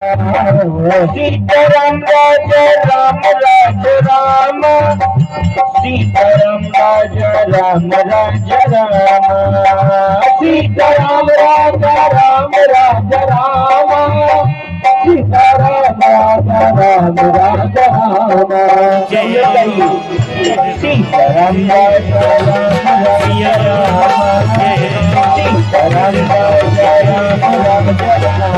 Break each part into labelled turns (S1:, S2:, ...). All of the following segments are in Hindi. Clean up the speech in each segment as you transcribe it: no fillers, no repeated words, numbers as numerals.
S1: सीताराम राज राम राज राम सीताराम राज राम राज राम सीताराम राज राम राज राम सीताराम राज राम राज राम जय सीताराम राज राम राज राम सीताराम राज राम राज राम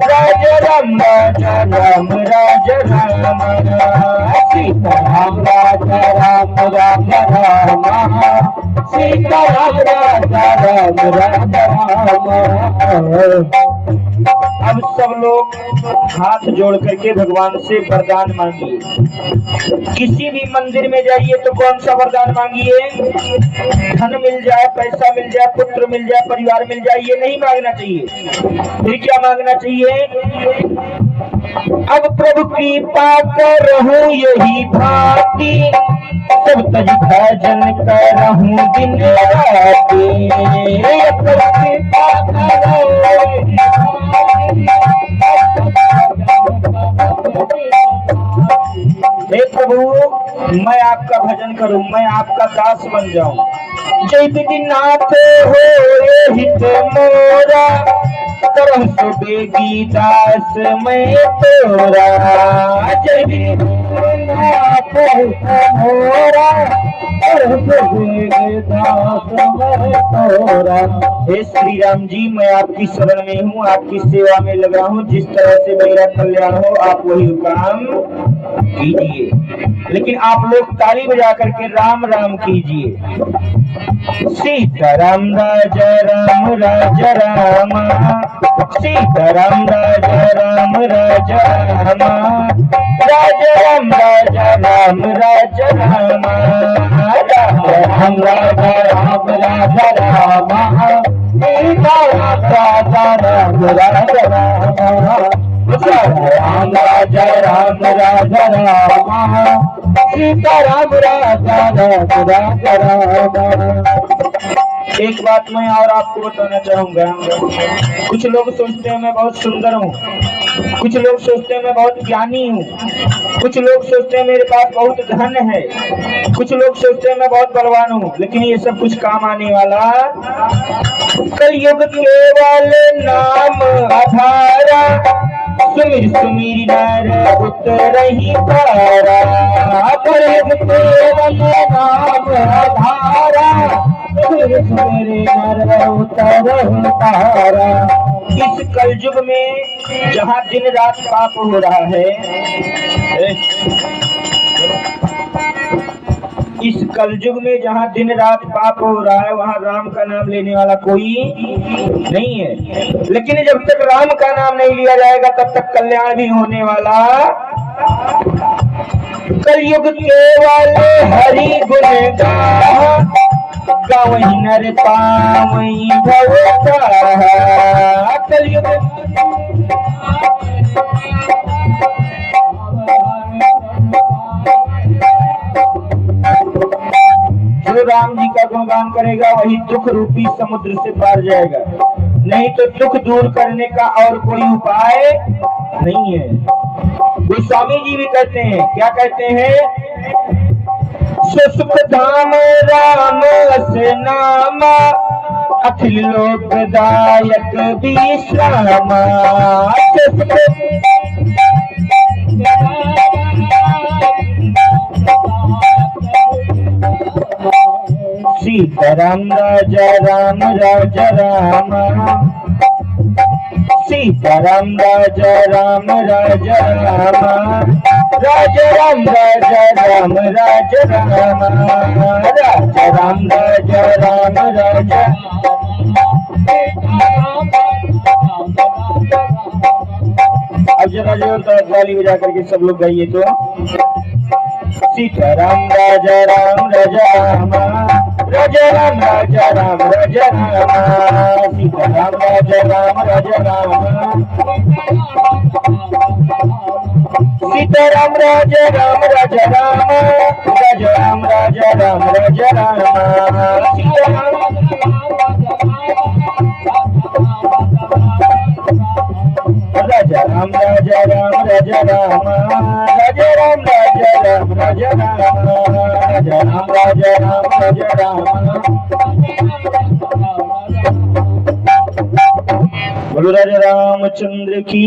S1: राज राम राज राम राज राम सीताराम राज राम राज राम सीताराम राज राम राज राम। अब सब लोग हाथ जोड़ करके भगवान से वरदान मांगिए। किसी भी मंदिर में जाइए तो कौन सा वरदान मांगिए? धन मिल जाए, पैसा मिल जाए, पुत्र मिल जाए, परिवार मिल जाए, ये नहीं मांगना चाहिए। फिर क्या मांगना चाहिए? अब प्रभु कृपा करहूं यही भांति सब तज भजन करहूं दिन राति प्रभु कृपा हे प्रभु, मैं आपका भजन करूं, मैं आपका दास बन जाऊं। जय विधिनाथ हो हित मोरा करम सुबेगी दास मैं तोरा। जय विधिनाथ मोरा करम सुबेगी दास मैं तोरा। हे श्री राम जी, मैं आपकी शरण में हूँ, आपकी सेवा में लगा हूँ। जिस तरह से मेरा कल्याण हो आप वही काम कीजिए। लेकिन आप लोग ताली बजा करके राम राम कीजिए। सीताराम राज राम राज राम सीताराम राज राम राज राम राज राम राज राम राज राम राम राज राम राज राम सीताराम राज राम राज राम राम राज राम राज राम सीताराम राज राम राज राम। एक बात मैं और आपको बताना चाहूंगा। कुछ लोग सोचते हैं मैं बहुत सुंदर हूँ, कुछ लोग सोचते हैं मैं बहुत ज्ञानी हूँ, कुछ लोग सोचते हैं मेरे पास बहुत धन है, कुछ लोग सोचते हैं मैं बहुत बलवान हूँ। लेकिन ये सब कुछ काम आने वाला कलयुग केवल नाम आधारा सुमिर सुमिर नर उतरहि पारा। कलयुग केवल नाम आधारा सुमिर सुमिर नर उतरहि पारा। इस कलयुग में जहाँ दिन रात पाप हो रहा है, इस कलयुग में जहाँ दिन रात पाप हो रहा है वहाँ राम का नाम लेने वाला कोई नहीं है। लेकिन जब तक राम का नाम नहीं लिया जाएगा तब तक कल्याण भी होने वाला। कलयुग केवल हरि गुण गाहा गावहि नर पावहि भव ताहा। कलयुग जो राम जी का गुणगान करेगा वही दुख रूपी समुद्र से पार जाएगा। नहीं तो दुख दूर करने का और कोई उपाय नहीं है। गोस्वामी जी भी कहते हैं, क्या कहते हैं? सुख धाम राम से नामा अखिल लोकदायक विश्राम। सीताराम राज राम राज राम सीताराम राज राम राज राम राज राम राज राम राज राम राज राम राज राम राज। अब जरा जोर ताली बजा करके सब लोग गाइए तो। सीताराम राज राम राज राम राज राम राज राम राज राम सीताराम राज राम राज राम सीताराम राज राम राज राम राज राम राज राम राज राम सीताराम राम राजा राम राजा राम राजा राम राजा राम राजा राम राजा राम राजा राम राजा राम बोलो राजा रामचंद्र की